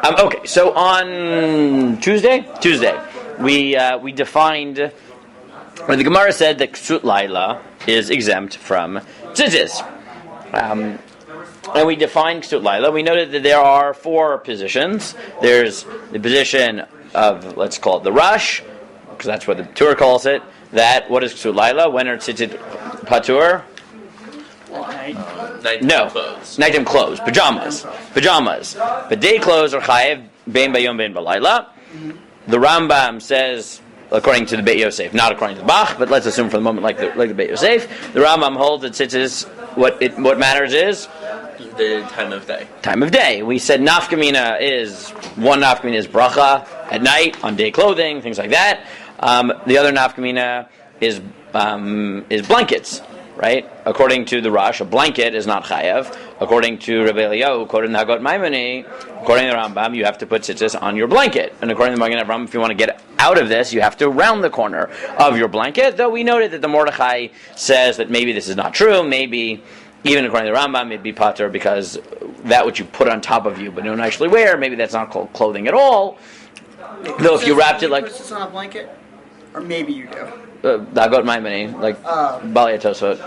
Okay, so on Tuesday, we defined, or the Gemara said that kashrut laila is exempt from tzitzis. And we defined kashrut laila. We noted that there are 4 positions. There's the position of, let's call it the rush, because that's what the Torah calls it. That, what is kashrut laila? When are tzitzit patur? Nighttime clothes, pajamas. But day clothes are chayev bein bayom bein balayla. The Rambam says, according to the Beit Yosef, not according to the Bach, but let's assume for the moment like the Beit Yosef, the Rambam holds that tzitzis, what matters is the time of day. Time of day. We said nafkamina is bracha at night on day clothing, things like that. The other nafkamina is blankets. Right? According to the Rosh, a blanket is not chayav. According to Rabbi Eliyahu, quoted in Hagot Maimoni, according to the Rambam, you have to put tzitzis on your blanket. And according to the Magen Avraham, if you want to get out of this, you have to round the corner of your blanket. Though we noted that the Mordechai says that maybe this is not true. Maybe, even according to the Rambam, it'd be pater because that which you put on top of you but don't actually wear, maybe that's not called clothing at all. Though if you wrapped it like... Put this on a blanket? Or maybe you do. Dagot Maimoni, like Bali Tosfot,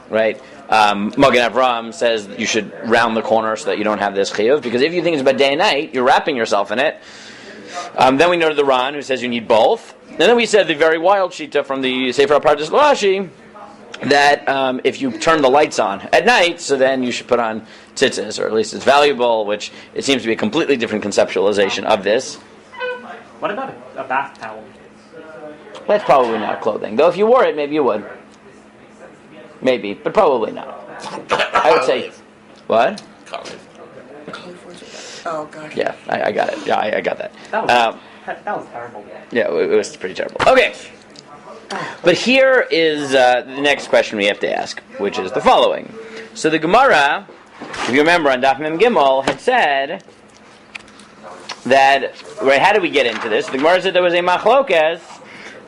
right? Magen Avraham says you should round the corner so that you don't have this chiyuv, because if you think it's about day and night, you're wrapping yourself in it. Then we noted the Ran, who says you need both. And then we said the very wild shita from the Sefer HaPardes Rashi, that if you turn the lights on at night, so then you should put on tzitzis, or at least it's valuable, which it seems to be a completely different conceptualization of this. What about a bath towel? That's probably not clothing. Though if you wore it, maybe you would. Maybe, but probably not. I would say... What? Oh, gosh. Yeah, I got it. Yeah, I got that. That was terrible. Yeah, it was pretty terrible. Okay. But here is the next question we have to ask, which is the following. So the Gemara, if you remember on Daf Mem Gimel, had said that... Right, how did we get into this? The Gemara said there was a machlokes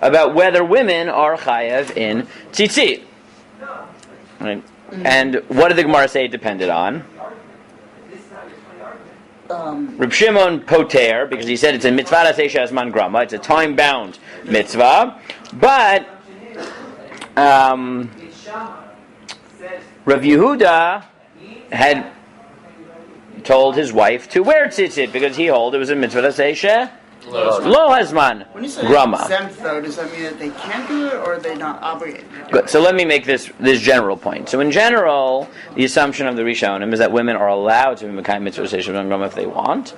about whether women are chayav in tzitzit. Right? And what did the Gemara say it depended on? Reb Shimon poter, because he said it's a mitzvat Aseh Shehazman HaGrama, it's a time-bound mitzvah, but Rav Yehuda had told his wife to wear tzitzit because he held it was a mitzvah Aseh Shehazman When you say HaGrama. exempt, though, does that mean that they can't do it, or are they not obligated to do Good. it? So let me make this general point. So in general, the assumption of the Rishonim is that women are allowed to be Mekayim mitzvah Aseh Shehazman HaGrama if they want.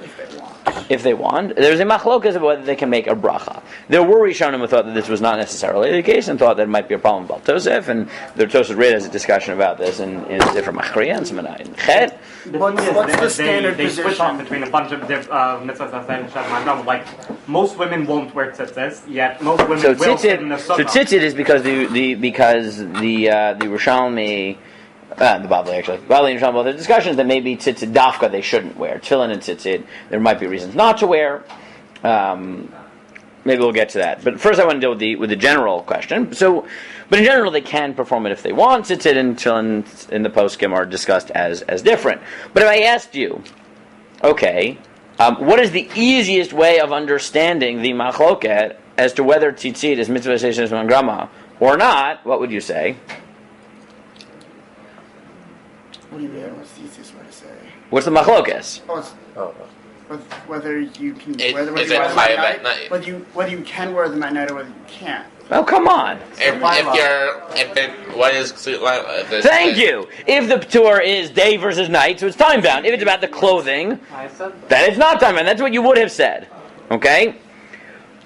If they want. There's a machlokas of whether they can make a bracha. There were Rishonim who thought that this was not necessarily the case and thought that it might be a problem about Tosef, and the Tosef Rid has a discussion about this in a different Machriya and Semoneh in Chet. What's the standard they position? switch on between a bunch of mitzvahs Aseh Shehazman HaGrama. Like, most women won't wear tzitzis, yet most women So will sit in the tzitzit, sukkah. so tzitzit is because the Rishalmi, the Bavli actually, Bavli and Rishalmi both have discussions that maybe tzitzit dafka they shouldn't wear. Tefillin and tzitzit, there might be reasons not to wear. Maybe we'll get to that. But first I want to deal with the general question. So, but in general they can perform it if they want. Tzitzit and tefillin in the poskim are discussed as different. But if I asked you, okay, what is the easiest way of understanding the machloket as to whether tzitzit is mitzvah Aseh Shehazman HaGrama or not? What would you say? What do you mean? What's the easiest way to say? What's the machlokas? Whether you can Is whether it you wear them chayav at at night, night? whether you can wear them at night or whether you can't. Oh, come on. What is kashrut laila? Thank you. If the tour is day versus night, so it's time bound. If it's about the clothing, then it's not time bound. That's what you would have said. Okay?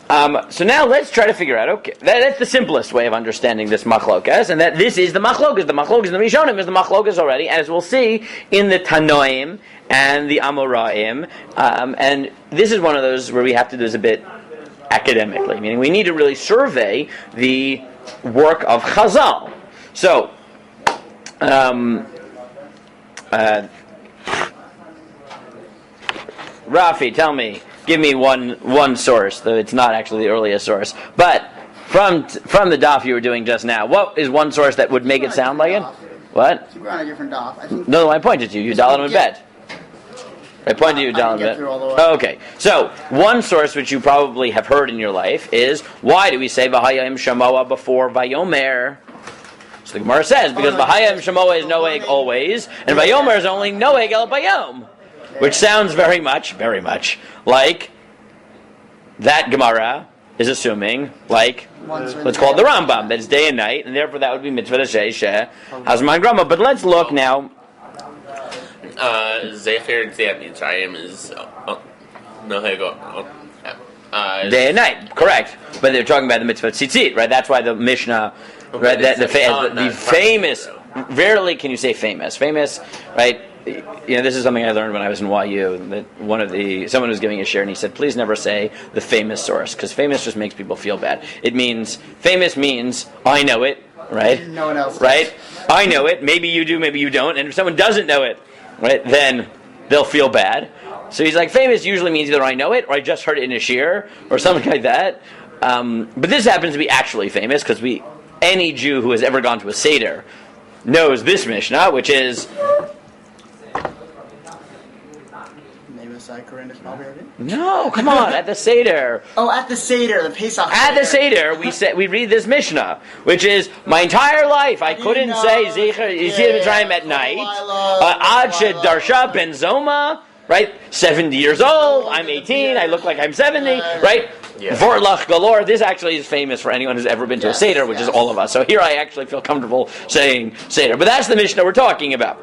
So now let's try to figure out, okay, that's the simplest way of understanding this machlokas, and that this is the machlokas. The machlokas in the Rishonim is the machlokas already, as we'll see in the Tanoim and the Amoraim. And this is one of those where we have to do this a bit academically, meaning we need to really survey the work of Chazal. So, Rafi, tell me, give me one source, though it's not actually the earliest source, but from the daf you were doing just now, what is one source that would make it sound like it? What? So we're on a different daf. I think No, I pointed to you. You dialed him in bed. I point to you, I didn't get Jonathan. through all the way. Okay, so one source which you probably have heard in your life is, why do we say V'hayim Shamoa before Vayomer? So the Gemara says, because V'hayim Shamoa is Noeg always, and Vayomer is only Noeg El Bayom, which sounds very much like that Gemara is assuming, like, let's call it the Rambam, that it's day and night, and therefore that would be mitzvat Aseh Shehazman HaGrama. But let's look now. Zecher Tziat Mitzrayim is Day and night, correct. But they're talking about the mitzvah Tzitzit, right? That's why the Mishnah, right? The famous. Rarely can you say famous, right? This is something I learned when I was in YU. That someone was giving a share, and he said, "Please never say the famous source, because famous just makes people feel bad. Famous means I know it, right? No one else, right? I know it. Maybe you do, maybe you don't. And if someone doesn't know it, right, then they'll feel bad. So he's like, famous usually means either I know it or I just heard it in a shir or something like that. But this happens to be actually famous because any Jew who has ever gone to a Seder knows this Mishnah, which is no, come on, at the Seder. Oh, at the Seder, the Pesach. At the Seder, we read this Mishnah, which is my entire life I couldn't say Zecher Yisir Mitzrayim at night. Ad Darsha Ben Zoma, right? 70 years old. I'm 18. I look like I'm 70, right? Vorlach galore. This actually is famous for anyone who's ever been to a Seder, which is all of us. So here I actually feel comfortable saying Seder. But that's the Mishnah we're talking about.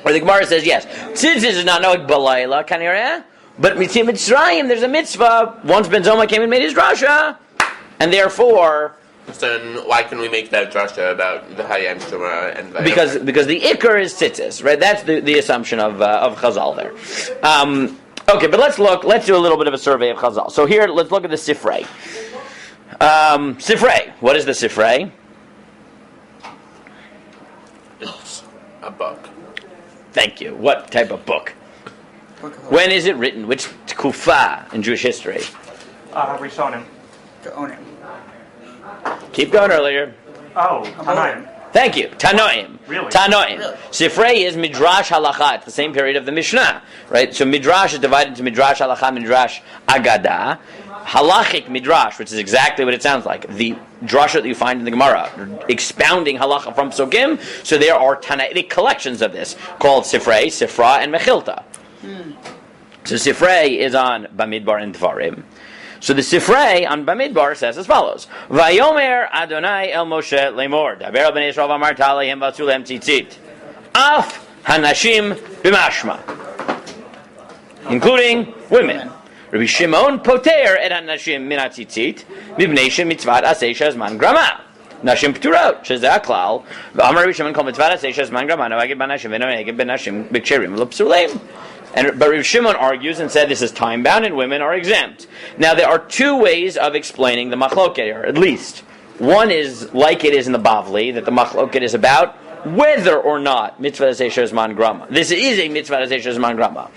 Where the Gemara says, yes, Tzitzit is not knowing Balayla, Kanireh, but Mitzrayim, there's a mitzvah. Once Ben Zoma came and made his drasha, and therefore. So then why can we make that drasha about the Hayam Shema and Vayomer? Because the Iker is Tzitzis, right? That's the assumption of Chazal there. Okay, but let's do a little bit of a survey of Chazal. So here, let's look at the Sifrei. Sifrei, what is the Sifrei? It's a book. Thank you. What type of book? When is it written? Which tkufa in Jewish history? Rishonim. Keep going earlier. Oh, Tanaim. Thank you. Tanoim. Really? Tanoim. Really? Sifrei is Midrash Halacha. It's the same period of the Mishnah, right? So Midrash is divided into Midrash Halacha, Midrash Agada. Halachic Midrash, which is exactly what it sounds like. The drasha that you find in the Gemara, expounding halacha from Psukim. So there are Tanaitic collections of this, called Sifrei, Sifra, and Mechilta. So Sifrei is on Bamidbar and Dvarim. So the Sifrei on Bamidbar says as follows: Vayomer Adonai El Moshe Lemor Daber El Bnei Yisrael V'amar Ta'alehem V'atzulem Tzitzit Af Hanashim B'mashma, including women. Rabbi Shimon Poter Et Hanashim Min HaTzitzit Mibnei Mitzvat Aseh Shehazman HaGrama Nashim Pturot Shezeh HaKlal V'amar Rabbi Shimon Kol Mitzvat Aseh Shehazman HaGrama Noagid B'Nashim V'Noagid B'Nashim B'Ksherim L'Psulim. But Rabbi Shimon argues and said this is time-bound and women are exempt. Now there are two ways of explaining the machloket, or at least. One is like it is in the Bavli, that the machloket is about whether or not mitzvat Aseh Shehazman HaGrama. This is a mitzvat Aseh Shehazman HaGrama.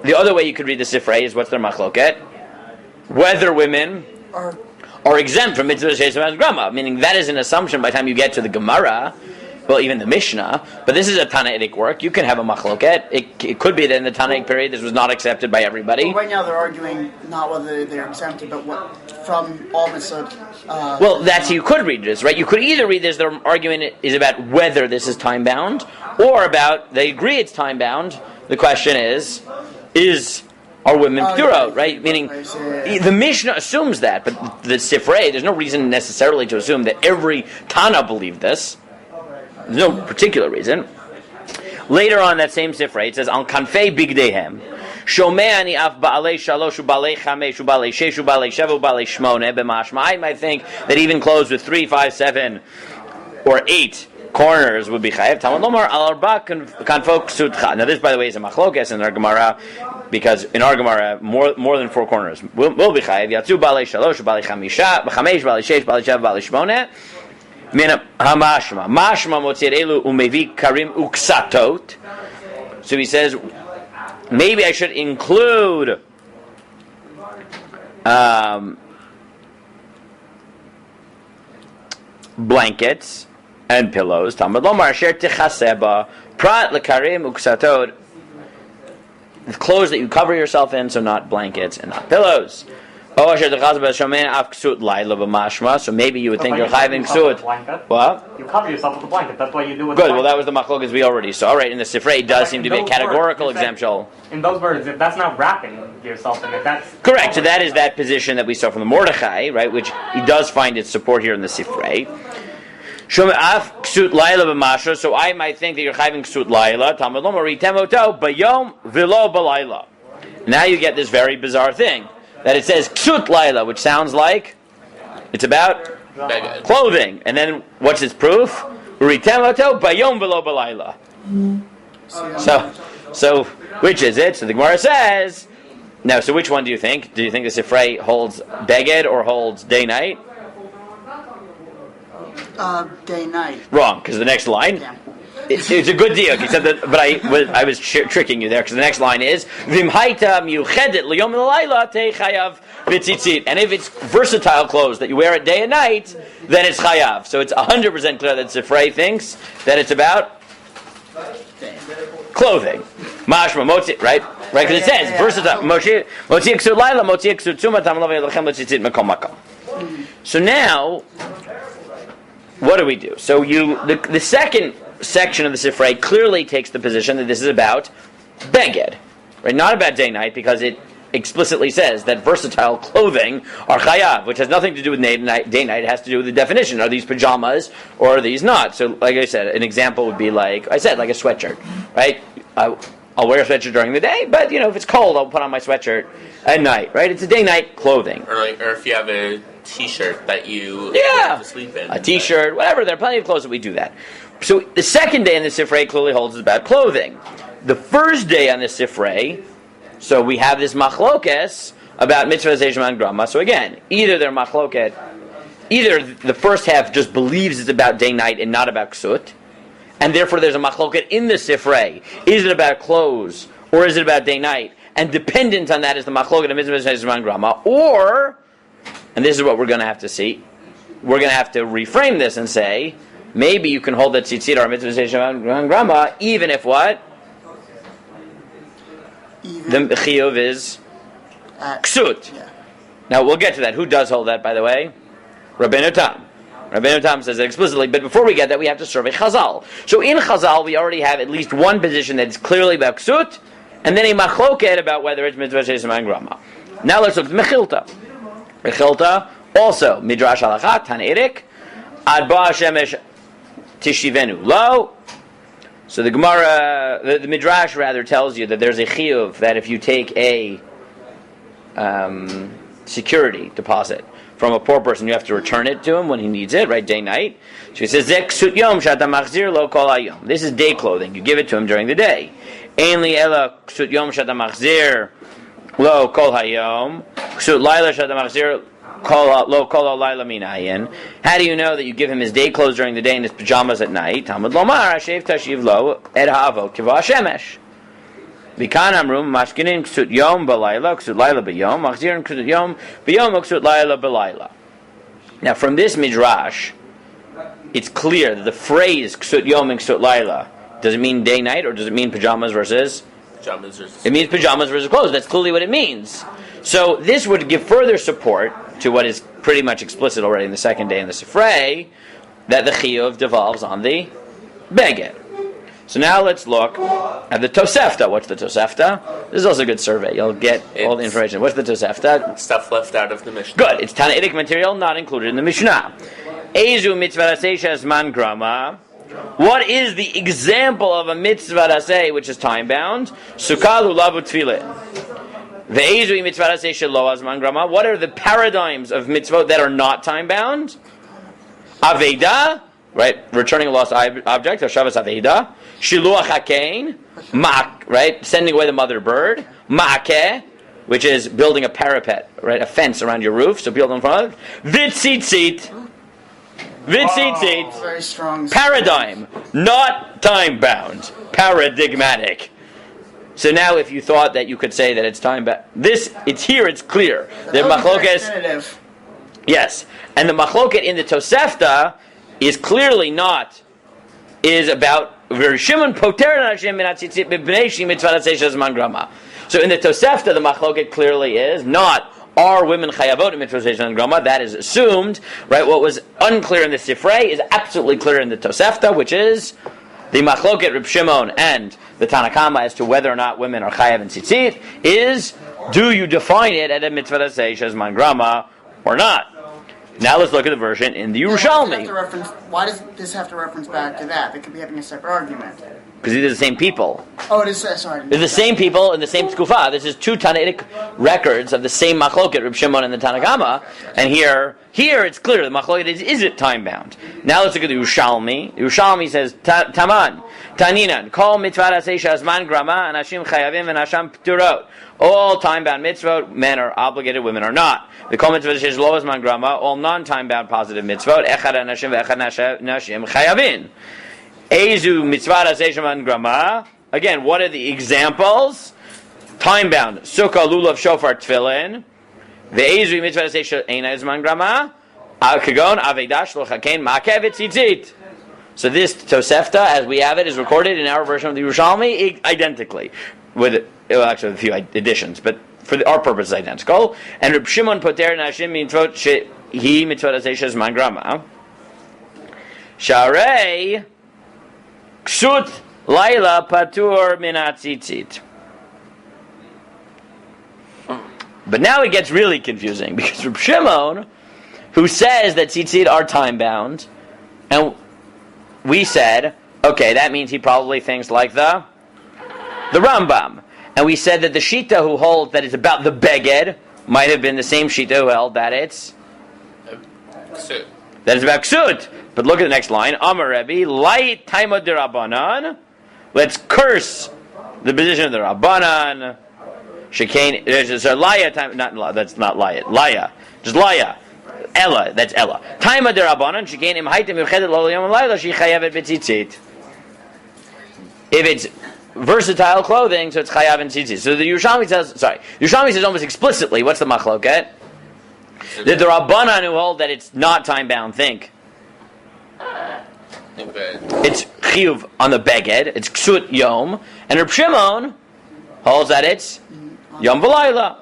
The other way you could read the Sifrei is what's their machloket? Whether women are exempt from mitzvat Aseh Shehazman HaGrama, meaning that is an assumption by the time you get to the Gemara, well, even the Mishnah, but this is a Tanaitic work. You can have a machloket. It could be that in the Tanaic period this was not accepted by everybody. Well, right now they're arguing not whether they're exempted, but what from all mitzvot. Well, that's how you could read this, right? You could either read this, their argument is about whether this is time-bound, or about, they agree it's time-bound. The question is are women purot, right? Meaning, the Mishnah assumes that, but the Sifrei, there's no reason necessarily to assume that every Tana believed this. There's no particular reason. Later on, that same Sifrei, it says, Al kanfei bigdehem, shome'ani af ba'alei shalosh u'ba'alei chamesh u'ba'alei shesh u'ba'alei sheva u'ba'alei shmoneh b'mashma. I might think that even clothes with 3, 5, 7, or 8 corners would be chayev. Talmud lomar al arba kanfok sutcha. Now this, by the way, is a machlokes in our Gemara, because in our Gemara, more than 4 corners will be chayev. Yatzu ba'alei shalosh u'ba'alei chamisha, b'chamesh ba'alei shesh ba'alei sheva ba'alei shmoneh. Mashma motzir elu umevi karim uksatot. So he says, maybe I should include blankets and pillows. Talmud lomar asher tichaseba prat lekarim uksatot the clothes that you cover yourself in, so not blankets and not pillows. So maybe you would think you're chayvin ksut. What? You cover yourself with a blanket. That's why you do it. Good. Well, that was the machlokas we already saw. Right, in the Sifrei, it does seem to be a categorical exemption. In those words, if that's not wrapping yourself in it, that's correct. So that is that position that we saw from the Mordechai, right, which he does find its support here in the Sifrei. So I might think that you're chayvin ksut laila. Talmud lomar ritemoto bayom v'lo balayla. Now you get this very bizarre thing that it says ksut laila, which sounds like it's about clothing. And then what's its proof? Ritemoto bayom v'lo balayla. So which is it? So the Gemara says, now, so which one do you think? Do you think the Sifrei holds beged or holds day-night? Day-night. Wrong, because the next line, Yeah. it's a good deal. He said that, but I was tricking you there, because the next line is v'imhaita miuchedet liyom l'layla techayav b'tzitzit. And if it's versatile clothes that you wear at day and night, then it's chayav. So it's 100% clear that Sifrei thinks that it's about clothing. Mashma motzi, right? Right, because it says versatile. Motzi ksut layla, motzi ksut tzuma, tam lo v'yelachem b'tzitzit mekom makom. So now, what do we do? So the second section of the Sifrei clearly takes the position that this is about beged, right? Not about day-night, because it explicitly says that versatile clothing are chayav, which has nothing to do with day-night. It has to do with the definition. Are these pajamas or are these not? So, like I said, an example would be like a sweatshirt, right? I'll wear a sweatshirt during the day, but if it's cold, I'll put on my sweatshirt at night, right? It's a day-night clothing. Or if you have a T-shirt that you have to sleep in. A T-shirt, whatever. There are plenty of clothes that we do that. So the second day in the Sifrei clearly holds is about clothing. The first day on the Sifrei, so we have this machlokes about mitzvat Aseh Shehazman HaGrama. So again, either they're machloket, either the first half just believes it's about day-night and not about ksut, and therefore there's a machloket in the Sifrei. Is it about clothes or is it about day-night? And dependent on that is the machloket of mitzvat Aseh Shehazman HaGrama. Or, and this is what we're going to have to see, we're going to have to reframe this and say, maybe you can hold that tzitzit or mitzvat Aseh Shehazman HaGrama even if what? The chiyuv is ksut. Yeah. Now we'll get to that. Who does hold that, by the way? Rabbeinu Tam. Rabbeinu Tam says it explicitly, but before we get that, we have to survey Chazal. So in Chazal, we already have at least one position that's clearly about ksut, and then a machloket about whether it's mitzvat Aseh Shehazman HaGrama. Now let's look at Mechilta. Mechilta, also, Midrash Halacha, Taneirik, Ad Ba Shemesh Tishivenu Lo. So the Gemara, the Midrash rather tells you that there's a chiyuv that if you take a security deposit from a poor person, you have to return it to him when he needs it, right, day night. So he says, Zek ksut yom shata machzir lo kol hayom. This is day clothing. You give it to him during the day. Ein li ela ksut yom shata machzir lo kol hayom. Ksut laila shata machzir lo kol laila minayin. How do you know that you give him his day clothes during the day and his pajamas at night? Talmud lomar hashev tashiv lo ed ha'avot kiva shemesh. V'kan amrum mashkinin ksut yom b'layla ksut laila b'yom machzirin ksut yom b'yom ksut laila b'layla. Now from this midrash, it's clear that the phrase ksut yom and ksut laila, does it mean day night or does it mean pajamas versus? Pajamas versus. It means pajamas versus clothes. That's clearly what it means. So this would give further support to what is pretty much explicit already in the second day in the Sifrei, that the chiyuv devolves on the beged. So now let's look at the Tosefta. What's the Tosefta? This is also a good survey. You'll get all the information. What's the Tosefta? Stuff left out of the Mishnah. Good. It's Tanaitic material not included in the Mishnah. Ezu mitzvat Aseh Shehazman HaGrama. What is the example of a mitzvat Aseh which is time-bound? Sukkah lulav utfilah. Ve'ezu mitzvat Aseh Shehazman HaGrama. What are the paradigms of mitzvot that are not time-bound? Aveda, right? Returning a lost object, Hashavas Aveda. Shiluach hakein, right? Sending away the mother bird. Ma'akeh, which is building a parapet, right? A fence around your roof, so build in front of it. Vitzitzit. Vitzitzit. Very strong. Paradigm, not time-bound. Paradigmatic. So now if you thought that you could say that it's time-bound, it's here, it's clear. The machloket. Yes. And the machloket in the Tosefta is clearly not, is about Shimon poter Hashem min hatzitzit b'bnei shi mitzvat Aseh Shehazman HaGrama. So in the Tosefta, the machloket clearly is not, are women chayavot in mitzvot Aseh Shehazman HaGrama? That is assumed, right? What was unclear in the Sifrei is absolutely clear in the Tosefta, which is the machloket Reb Shimon and the Tanakama as to whether or not women are chayav and tzitzit is, do you define it at a mitzvah Aseh Shehazman HaGrama or not? Now let's look at the version in the Yerushalmi. Why does this have to reference back to that? They could be having a separate argument. Because these are the same people. Oh, it is. Sorry. They're the same people in the same skufa. This is two Tanaitic records of the same machloket, Reb Shimon and the Tanakama. And here it's clear the machloket is it time bound. Now let's look at the Yerushalmi. The Yerushalmi says, Taman, Taninan, Kol mitzvat Aseh Shehazman HaGrama, Anashim chayavim and Hasham pturot. All time bound mitzvot, men are obligated, women are not. The Kol mitzvat Aseh Shehazman HaGrama, all non-time bound positive mitzvot, Echad Anashim ve'echad Nashim chayavin. Ezu mitzvat Aseh Shehazman HaGrama. Again, what are the examples? Time bound. Sukkah, lulav, shofar, tefillin. Ve'ezu mitzvat Aseh Shehazman HaGrama. Kagon, avedash, lochakein, makev, tzitzit. So this Tosefta, as we have it, is recorded in our version of the Yerushalmi identically, with actually a few additions, but for our purpose, is identical. And Reb Shimon poter nashim mitzvot he mitzvot Aseh Shehazman HaGrama. Sharei ksut laila patur min hatzitzit. But now it gets really confusing because Reb Shimon, who says that tzitzit are time bound, and we said, okay, that means he probably thinks like the Rambam. And we said that the Shita who holds that it's about the Beged might have been the same Shita who held that it's Ksut. that it's about Ksut. But look at the next line. Amar Rebbe, light taima de Rabbanan. Let's curse the position of the Rabbanan. Shekain, there's a Laya time, that's not Laya. Laya. Just Laya. Ella, that's Ella. Taima de Rabbanan, shekain im haitem yuchedet lo yom layla, she chayavet b'tzitzit. If it's versatile clothing, so it's chayav and tzitzit. So the Yerushalmi says almost explicitly, what's the machloket? That the Rabbanan who hold that it's not time bound think it's chiyuv on the beged, it's ksut yom, and Reb Shimon holds that it's yom v'layla.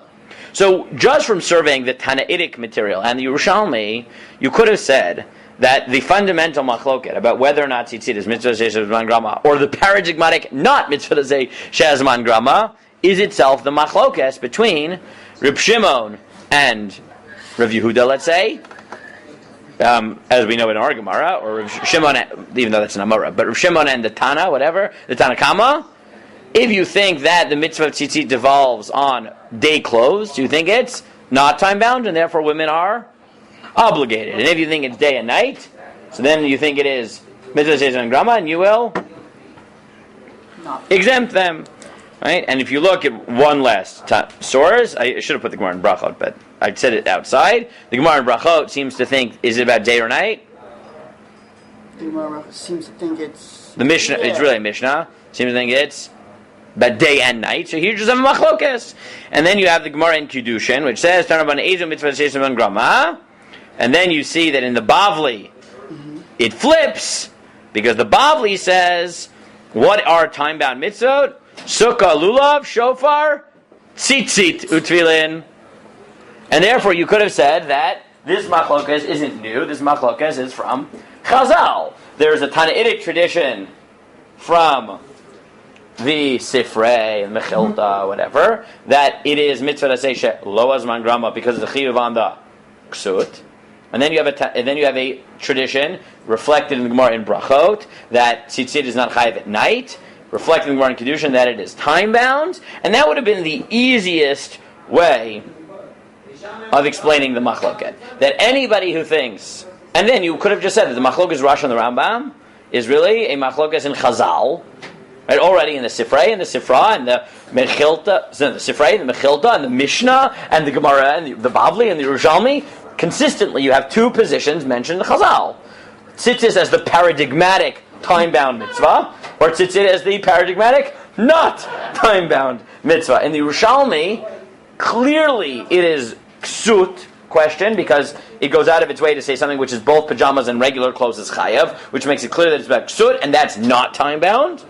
So just from surveying the Tanaitic material and the Yerushalmi, you could have said that the fundamental machloket about whether or not tzitzit is mitzvah Aseh Shehazman HaGrama or the paradigmatic not mitzvah Aseh Shehazman HaGrama is itself the machlokes between Reb Shimon and Rav Yehuda, let's say, as we know in our Gemara, or Rav Shimon, even though that's an Amora, but Rav Shimon and the Tana, whatever, the Tanakama. If you think that the mitzvah of tzitzit devolves on day clothes, you think it's not time bound, and therefore women are obligated. And if you think it's day and night, so then you think it is mitzvah Aseh Shehazman HaGrama, and you will exempt them, right? And if you look at one last source, I should have put the Gemara in Brachot, but I said it outside. The Gemara in Brachot seems to think, is it about day or night? The Gemara seems to think it's the Mishnah. Yeah. It's really a Mishnah. Seems to think it's about day and night. So here just have a machlokes. And then you have the Gemara in Kiddushin, which says, and then you see that in the Bavli, it flips, because the Bavli says, what are time-bound mitzvot? Sukkah, lulav, shofar, tzitzit, utfilin. And therefore you could have said that this machlokes isn't new. This machlokes is from Chazal. There's a Tanaitic tradition from the Sifrei, and Mechilta, whatever, that it is mitzvah Aseh Shehazman HaGrama because of the chiyuv on the ksut. And then you have a tradition reflected in the Gemara in Brachot that tzitzit is not chayav at night, reflected in the Gemara in Kiddushin that it is time bound, and that would have been the easiest way of explaining the machloket. That anybody who thinks, and then you could have just said that the machloket Rosh and the Rambam is really a machloket in Chazal. Right, already in the Sifrei and the Sifra and the Mechilta, the Sifrei and the Mechilta and the Mishnah and the Gemara and the Bavli and the Yerushalmi, consistently you have two positions mentioned in Chazal. Tzitzit as the paradigmatic time-bound mitzvah, or tzitzit as the paradigmatic not time-bound mitzvah. In the Yerushalmi, clearly it is ksut question because it goes out of its way to say something which is both pajamas and regular clothes is chayav, which makes it clear that it's about ksut and that's not time-bound.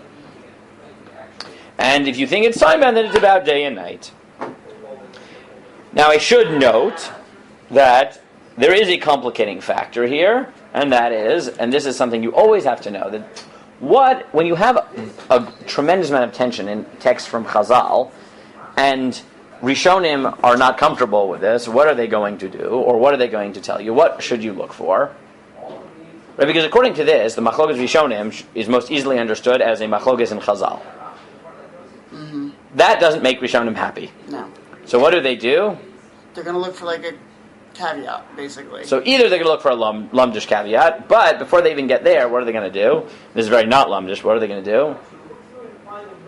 And if you think it's time-bound, then it's about day and night. Now, I should note that there is a complicating factor here, and that is, and this is something you always have to know, that when you have a tremendous amount of tension in text from Chazal, and Rishonim are not comfortable with this, what are they going to do, or what are they going to tell you? What should you look for? Right, because according to this, the Machlokas Rishonim is most easily understood as a Machlokas in Chazal. Mm-hmm. That doesn't make Rishonim happy. No. So what do? They're going to look for like a caveat, basically. So either they're going to look for a lumdish caveat, but before they even get there, what are they going to do? This is very not lumdish. What are they going to do?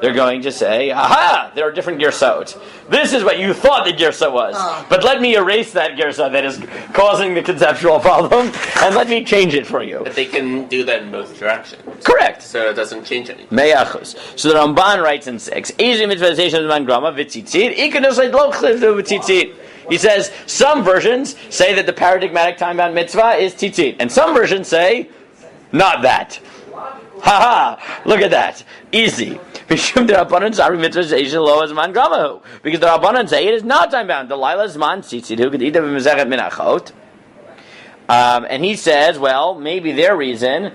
They're going to say, aha, there are different girsot. This is what you thought the girsa was. But let me erase that girsa that is causing the conceptual problem, and let me change it for you. But they can do that in both directions. Correct. So it doesn't change anything. Me'achus. So the Ramban writes in 6, mitzvat Aseh Shehazman HaGrama v'tzitzit, ikanosay lo chlev v'tzitzit. He says, some versions say that the paradigmatic time-bound mitzvah is tzitzit, and some versions say, not that. Ha! Look at that. Easy. Because the Rabbanan say it is not time-bound. Delilah Zman tzitzit, who could eat them b'mezechet minachot. And he says, well, maybe their reason,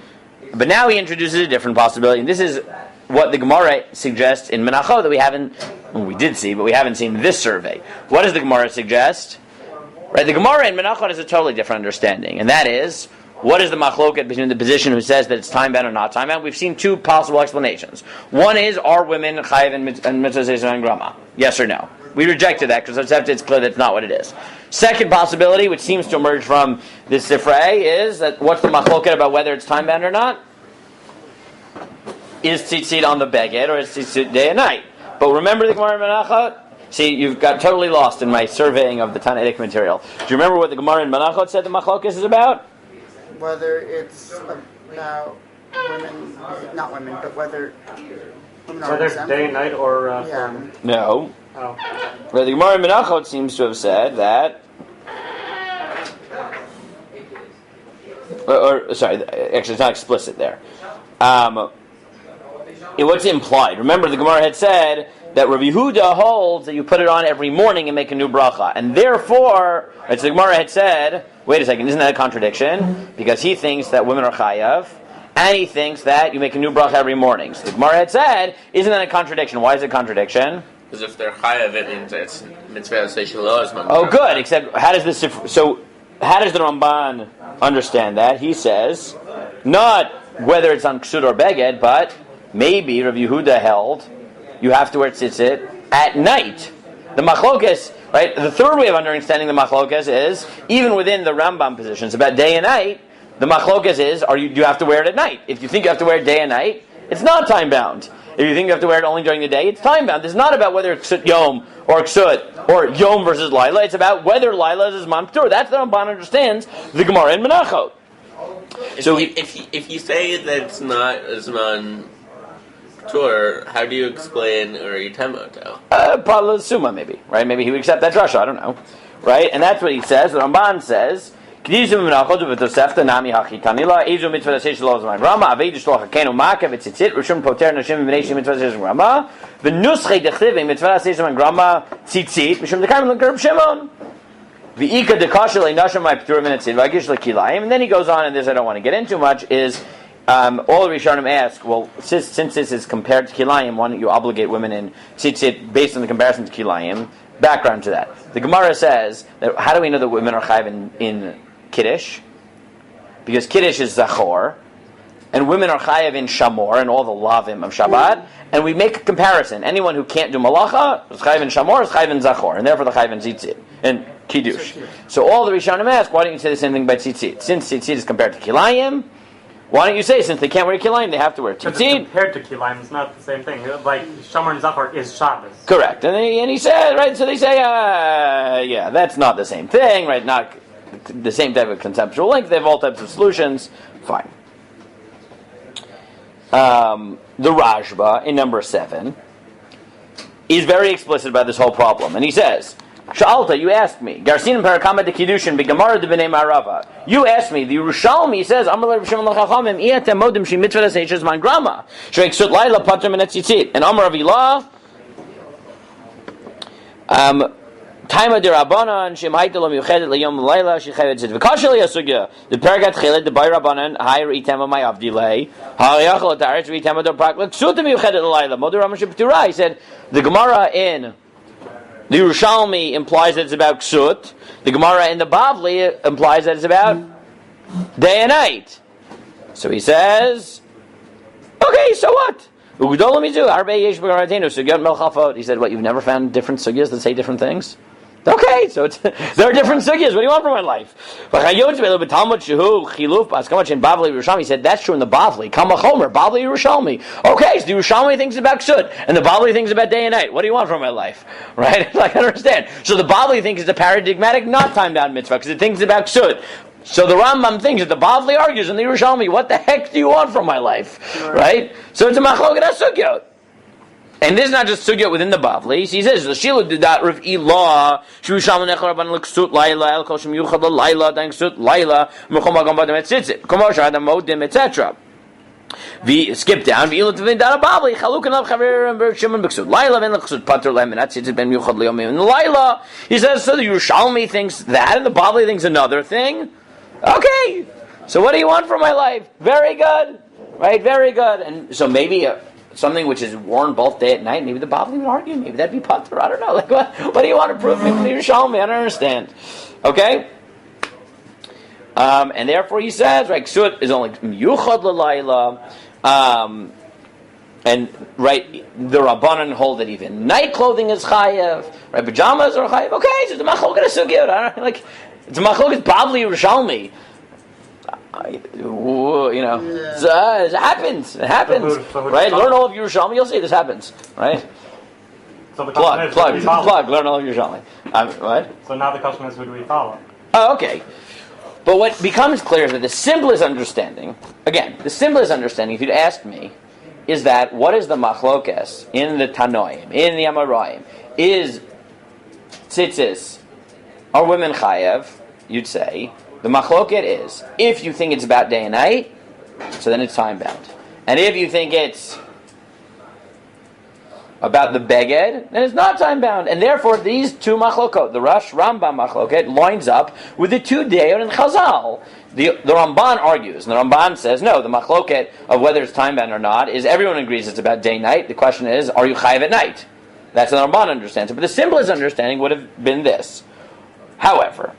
but now he introduces a different possibility, and this is what the Gemara suggests in Menachot that we did see, but we haven't seen in this survey. What does the Gemara suggest? Right, the Gemara in Menachot has a totally different understanding, and that is, what is the machloket between the position who says that it's time-bound or not time-bound? We've seen two possible explanations. One is, are women chayiv and mitzvat Aseh Shehazman HaGrama? Yes or no? We rejected that because it's clear that's not what it is. Second possibility, which seems to emerge from this sifrei, is that what's the machloket about whether it's time-bound or not? Is tzitzit on the beged or is tzitzit day and night? But remember the Gemara in Menachot? See, you've got totally lost in my surveying of the Tanaitic material. Do you remember what the Gemara in Menachot said the machlokas is about? Whether it's about women, not women, but whether women are Whether it's exempted. day and night or... Yeah. No. Oh. Where the Gemara in Menachot seems to have said that... Sorry, actually it's not explicit there. What's implied? Remember the Gemara had said that Rabbi Yehuda holds that you put it on every morning and make a new bracha. And therefore, as the Gemara had said, wait a second, isn't that a contradiction? Because he thinks that women are chayav, and he thinks that you make a new bracha every morning. So the Gemara had said, isn't that a contradiction? Why is it a contradiction? Because if they're chayav, it means it's mitzvat Aseh Shehazman. Oh, good. Except, how does the Ramban understand that? He says, not whether it's on ksud or beged, but maybe Rabbi Yehuda held you have to wear tzitzit at night. The machlokas, right? The third way of understanding the machlokas is even within the Rambam positions about day and night. The machlokas is: do you have to wear it at night? If you think you have to wear it day and night, it's not time bound. If you think you have to wear it only during the day, it's time bound. It's not about whether it's ksut yom or ksut or yom versus lila. It's about whether lila is man p'tur. That's the Ramban understands the Gemara in Menachot. If you say that it's not Zman Tur, how do you explain Uri Temoto? Probably Summa, maybe, right? Maybe he would accept that drasha, I don't know. Right? And that's what he says. The Ramban says, and then he goes on, and this I don't want to get into much, is all the Rishonim ask, well, since this is compared to Kilayim, why don't you obligate women in Tzitzit based on the comparison to Kilayim? Background to that. The Gemara says, that how do we know that women are chayiv in Kiddush? Because Kiddush is Zachor, and women are chayiv in Shamor, and all the lavim of Shabbat, and we make a comparison. Anyone who can't do Malacha is chayiv in Shamor, is chayiv in Zachor, and therefore the chayiv in Tzitzit, and Kiddush. So all the Rishonim ask, why don't you say the same thing by Tzitzit? Since Tzitzit is compared to Kilayim, why don't you say, since they can't wear kilayim, they have to wear tzitzit? Compared to kilayim, it's not the same thing. Like, Shamar and Zachor is Shabbos. Correct. And he said, right, so they say, yeah, that's not the same thing, right, not the same type of conceptual link, they have all types of solutions, fine. The Rajba, in number 7, is very explicit about this whole problem, and he says, Sha'alta, you asked me. Garsinim parakama de kiddushin begamara de b'nei marava. You asked me. The Yerushalmi says, Amar le Shimon l'chachamim iatem modim she mitzvat Aseh Shehazman HaGrama sheik sut laila pater min Tzitzit. And Amar Avilah, Taima de Rabbanan shem hayta lo miuchedet leyom l'layla she chayvet zit v'kashel yasugya. The paragat chelet the bay Rabbanan hayr itema my avdilei ha'yachol ataretz v'itema do prak l'ksut miuchedet l'layla moder Rama sheb'tura. He said the Gemara in the Yerushalmi implies that it's about ksut. The Gemara in the Bavli implies that it's about day and night. So he says, okay, so what? He said, what, you've never found different sugyas that say different things? Okay, so there are different sugyas. What do you want from my life? He said, that's true in the Bavli. Kamachomer, Bavli Yerushalmi. Okay, so the Yerushalmi thinks about ksut, and the Bavli thinks about day and night. What do you want from my life? Right? I understand. So the Bavli thinks it's a paradigmatic, not time-bound mitzvah, because it thinks about ksut. So the Rambam thinks that the Bavli argues in the Yerushalmi, what the heck do you want from my life? Right? So it's a machloket sugyot. And this is not just sugya within the Bavli. He says, the Shilu did that Rav Ilah, Shushalman Echaraban Luksut Laila, El Koshim Yuchad Laila, Dangsut Laila, Mukhomagam Badam et Tzitzit, Komosha Adam Modim, etc. We skip down, Vi'ilut Vindara Bavli, Chalukan Av Chaver and Berg Shimon Beksut Laila, Ben Luksut Pater Lem, and Tzitzit Ben Yuchad Leomim and Laila. He says, so the Yerushalmi thinks that, and the Bavli thinks another thing. Okay, so what do you want from my life? Very good, right? Very good. And so maybe something which is worn both day and night, maybe the Bavli would argue, maybe that'd be pater. I don't know. Like, what do you want to prove me from the Yerushalmi? I don't understand. Okay? And therefore he says, right, ksut is only yuchad l'layla, and right, the Rabbanan hold that even night clothing is chayev, right, pajamas are chayev. Okay, so the machloket is so good. Like, it's a machloket Bavli Yerushalmi. It happens. It happens. Right? Learn all of Yerushalmi. You'll see this happens. Right? So the plug. Learn all of Yerushalmi. What? So now the question is, who do we follow? Oh, okay. But what becomes clear is that the simplest understanding, if you'd ask me, is that what is the machlokes in the Tanoim, in the Amoraim, is tzitzis, are women chayev? You'd say the machloket is, if you think it's about day and night, so then it's time bound, and if you think it's about the beged, then it's not time bound, and therefore these two machlokot, the Rosh Rambam machloket, lines up with the two Deir and Chazal. The Ramban argues, and the Ramban says no. The machloket of whether it's time bound or not is everyone agrees it's about day and night. The question is, are you chayev at night? That's what the Ramban understands it. But the simplest understanding would have been this. However,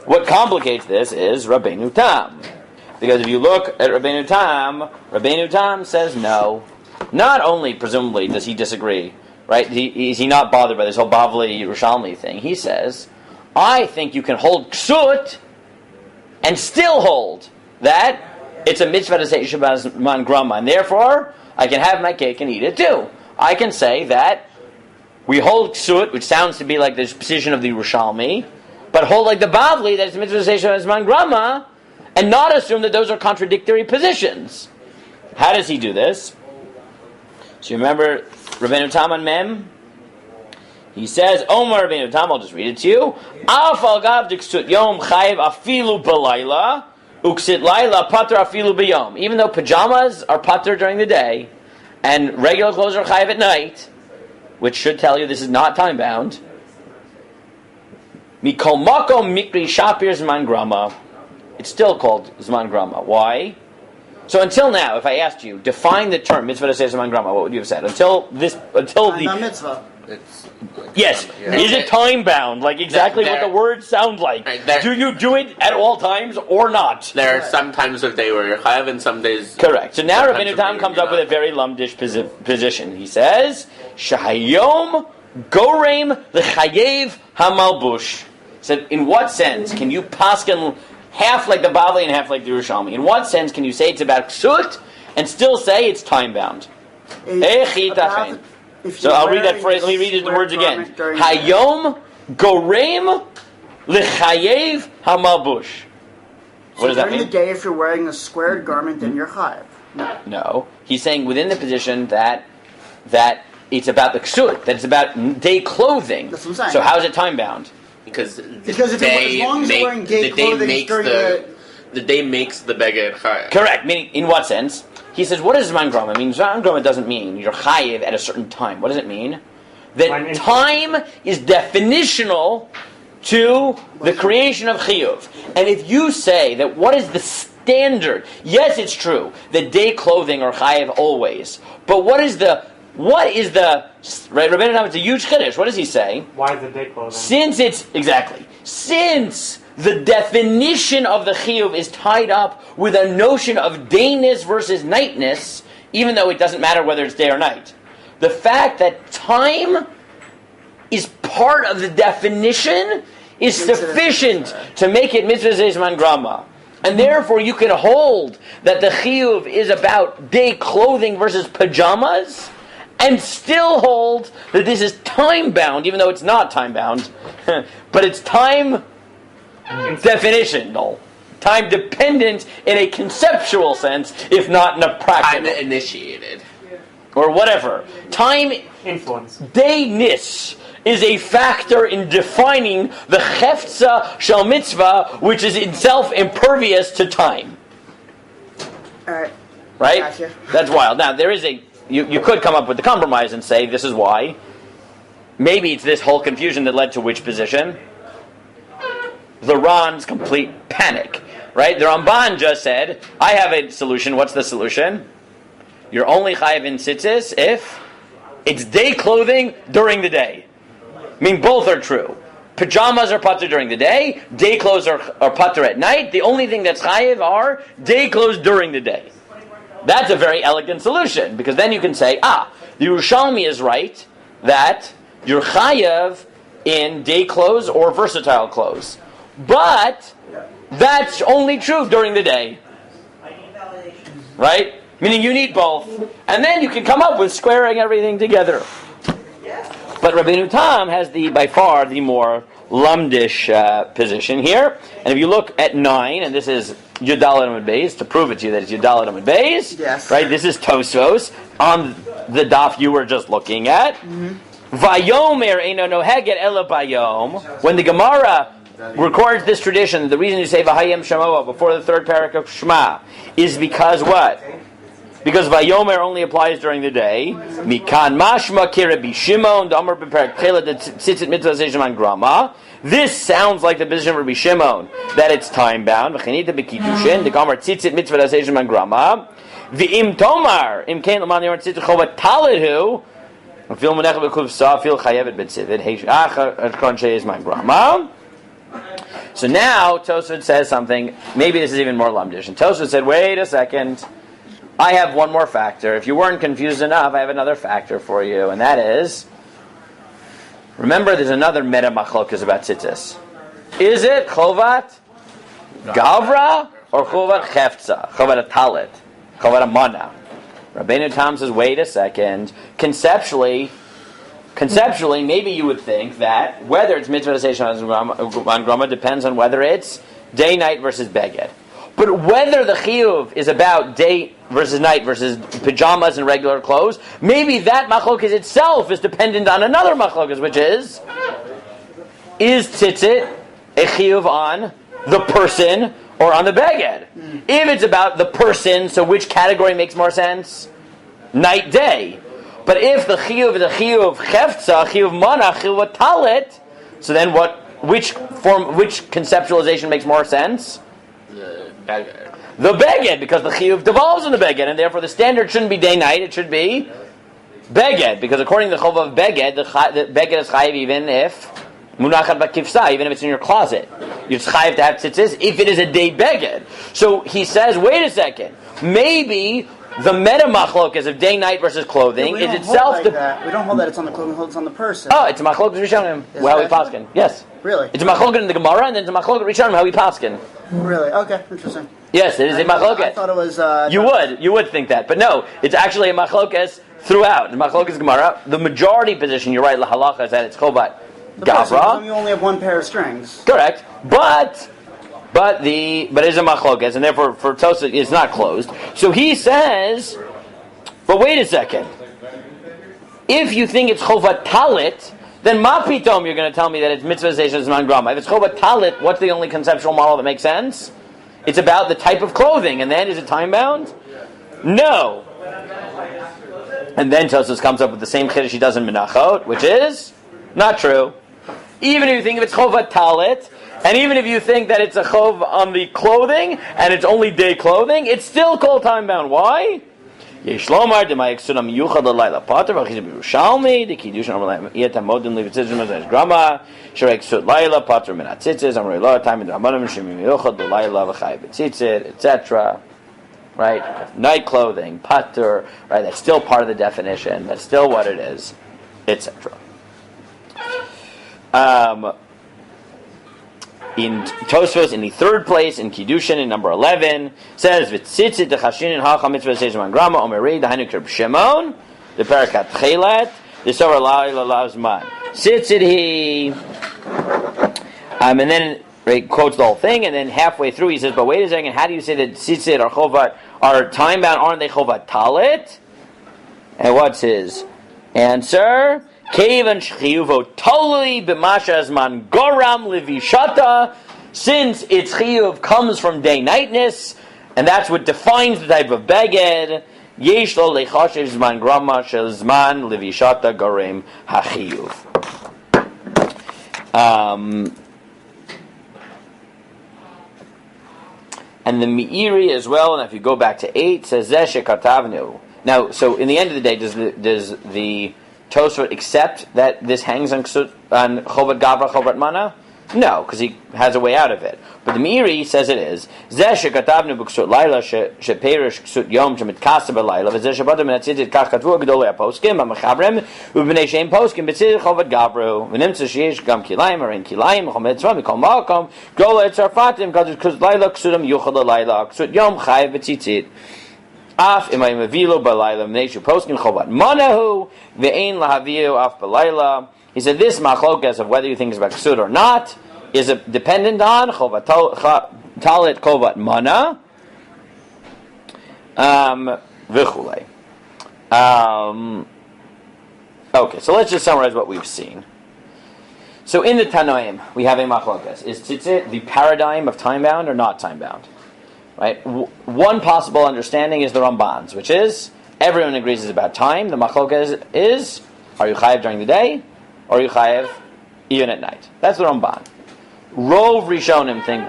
what complicates this is Rabbeinu Tam. Because if you look at Rabbeinu Tam says no. Not only, presumably, does he disagree, right? Is he not bothered by this whole Bavli Yerushalmi thing? He says, I think you can hold ksut and still hold that it's a mitzvat Aseh Shehazman HaGrama, and therefore I can have my cake and eat it too. I can say that we hold ksut, which sounds to be like the position of the Yerushalmi, but hold like the Bavli, that it's mitzvah Aseh Shehazman HaGrama, and not assume that those are contradictory positions. How does he do this? So you remember Rabbeinu Tam on Mem? He says, Omar Rabbeinu Tam, I'll just read it to you. Af al gav diksut yom chayiv afilu b'layla, uksit layla pater afilu b'yom. Even though pajamas are pater during the day, and regular clothes are chayiv at night, which should tell you this is not time bound. Mikol makom mikri shapir zman grama. It's still called zman grama. Why? So until now, if I asked you, define the term mitzvah Aseh Shehazman HaGrama, what would you have said? Until the mitzvah. Yes. Is it time bound? Like exactly what the words sound like. Do you do it at all times or not? There are some times of day where you're chayav and some days. Correct. So now Rabbeinu Tam comes up with a very lumdish position. He says, Shahayom Goreim L'chayev Hamalbush. So in what sense can you paskin half like the Bavli and half like the Yerushalmi? In what sense can you say it's about ksut and still say it's time bound? So I'll read that phrase. Let me read the words again. Hayom goreim l'chayev hamalbush. What does that mean? During the day, if you're wearing a squared garment, then you're chayev. No. He's saying within the position that it's about the kashrut, that it's about day clothing. That's what I'm saying. So how is it time bound? Because if as long as you're wearing day clothing, it's during the day makes the beged chayav. Correct. Meaning, in what sense? He says, what does Zman Grama mean? Zman Grama doesn't mean you're chayiv at a certain time. What does it mean? That time is definitional to the creation of chiyuv. And if you say that what is the standard? Yes, it's true that day clothing are chayiv always. But what is the right? Rabbeinu Tam, it's a huge chiddush. What does he say? Why is it day clothing? Since the definition of the chiyuv is tied up with a notion of dayness versus nightness, even though it doesn't matter whether it's day or night. The fact that time is part of the definition is sufficient to make it mitzvah Aseh Shehazman HaGrama. And therefore you can hold that the chiyuv is about day clothing versus pajamas, and still hold that this is time-bound, even though it's not time-bound, but it's time definitional, time-dependent in a conceptual sense, if not in a practical. Time initiated. Or whatever. Time influence. Dayness is a factor in defining the cheftza shel mitzvah, which is itself impervious to time. Alright. Right? Gotcha. That's wild. Now, there is you could come up with the compromise and say, this is why. Maybe it's this whole confusion that led to which position? The Ran's complete panic. Right? The Ramban just said, I have a solution. What's the solution? You're only chayiv in tzitzis if it's day clothing during the day. I mean, both are true. Pajamas are patur during the day. Day clothes are patur at night. The only thing that's chayiv are day clothes during the day. That's a very elegant solution, because then you can say, the Yerushalmi is right that you're chayiv in day clothes or versatile clothes. But that's only true during the day. Right? Meaning you need both. And then you can come up with squaring everything together. But Rabbeinu Tam has by far the more lumdish position here. And if you look at 9, and this is Yudalet Amud Beis, to prove it to you that it's Yudalet Amud Beis, yes. Right? This is Tosfos on the daf you were just looking at. Vayomer eino noheget ela bayom. When the Gemara records this tradition, the reason you say Vahayim Shamoa before the third parak of Shema is because what? Because Vayomer only applies during the day. Mikan mashma kirabi Shimon damar beparak chela de tzitzit mitzvah Aseh Shehazman HaGrama. This sounds like the position of Rabbi Shimon, that it's time bound. V'chinita b'kiddushin the gamar tzitzit mitzvah Aseh Shehazman HaGrama. V'im tomar im kein l'man yor tzitzit chovat taledhu. Fil menechet b'kuvsa fil chayevet b'tzivit heishach kon Shehazman HaGrama. So now Tosfot says something. Maybe this is even more lumdish. And Tosfot said, "Wait a second. I have one more factor. If you weren't confused enough, I have another factor for you, and that is, remember there's another meta machlokas about tzitzis. Is it chovat gavra or chovat cheftza? Chovat talit? Chovat mana? Rabbeinu Tam says, wait a second. Conceptually, maybe you would think that whether it's mitzvah Aseh Shehazman HaGrama depends on whether it's day, night versus beged. But whether the chiyuv is about day versus night versus pajamas and regular clothes, maybe that machlokas itself is dependent on another machlokas, which is tzitzit a chiyuv on the person or on the beged? If it's about the person, so which category makes more sense? Night, day. But if the chiyuv is a chiyuv cheftza, chiyuv mana, chiyuv talit, so then which conceptualization makes more sense? The beged, because the chiyuv devolves on the beged, and therefore the standard shouldn't be day-night, it should be beged, because according to the chov of beged, the beged is chayiv even if munachat bakifsa, even if it's in your closet. You're chayiv to have tzitzis if it is a day beged. So he says, wait a second, maybe the meta machlokas of day-night versus clothing is itself... We don't hold that it's on the clothing, we hold it's on the person. Oh, it's a machlokas rishonim, how we paskin. Yes. Really? It's a machlokas in the Gemara, and then it's a machlokas rishonim, how we paskin. Really? Okay, interesting. Yes, it is a machlokas. I thought it was... You would think that, but no, it's actually a machlokas throughout. The machlokas Gemara, the majority position, you're right, la halacha is that it's chovat gavra. You only have one pair of strings. Correct, but it is a machlokas, and therefore for Tosfot it's not closed. So he says, but wait a second. If you think it's chovat talit, then ma pitom you're going to tell me that it's mitzvah Aseh Shehazman HaGrama. If it's chovat talit, what's the only conceptual model that makes sense? It's about the type of clothing, and then is it time bound? No. And then Tosfos comes up with the same chiddush he does in Menachot, which is not true. Even if you think of it's chovat talit, and even if you think that it's a chov on the clothing, and it's only day clothing, it's still called time bound. Why? Yesh lomar d'mayik sunam yuchad l'layla pater v'achizim b'Yerushalmi d'kiddushin amar iyat hamodin levitzizim Aseh Grama sherek sut layla pater min hatzitzis amar lo time in d'ramanim shemim yuchad l'layla v'chay b'tzitzit, etc. Right, night clothing, pater. Right, that's still part of the definition. That's still what it is, etc. In Tosfos, in the third place, in Kiddushin, in number 11, says, V'tzitzit d'chashinin hacha mitzvah Aseh Shehazman HaGrama, omerei d'hainu kerb shemon, the parakat chelet, the sover lazman. Tzitzit he, and then he quotes the whole thing, and then halfway through he says, but wait a second, how do you say that tzitzit or chovat are time bound? Aren't they chovat talit? And what's his answer? Kevan chiyuvo totally b'masha azman goram levishata, since its chiyuv comes from day-nightness, and that's what defines the type of beged. Yesh lo lechashev zman grama shel zman levishata gorem hachiyuv. And the Meiri as well, and if you go back to 8, says Zeh shekatavnu. Now, so in the end of the day, does the Tosfot accept that this hangs on chovat gavra, chovat mana? No, because he has a way out of it. But the Meiri says it is. Zeh shekatavnu b'ksut laila sheperish ksut yom shemitkasa b'laila v'zeh shabbatim v'natzitzit kach katvu gedolei poskim ha'mechavrim u'b'nei shein poskim b'tzid chovat gavru v'nimtza sheyesh gam kilayim or in kilayim chom etzva mikol malkom gola etzarfatim ksut laila ksutam yuchad laila ksut yom chayiv b'tzitzit. Af imay mevilo b'layla mneishu poskim chovat manahu ve'ein lahaviyu af b'layla. He said this machlokas of whether you think it's about ksut or not is dependent on chovat talit chovat mana v'chulei. Okay, so let's just summarize what we've seen. So in the Tanoim we have a machlokas. Is tzitzit the paradigm of time bound or not time bound? Right. One possible understanding is the Ramban's, which is everyone agrees it's about time. The machlokas is are you chayev during the day, or are you chayev even at night? That's the Ramban. Rov Rishonim think,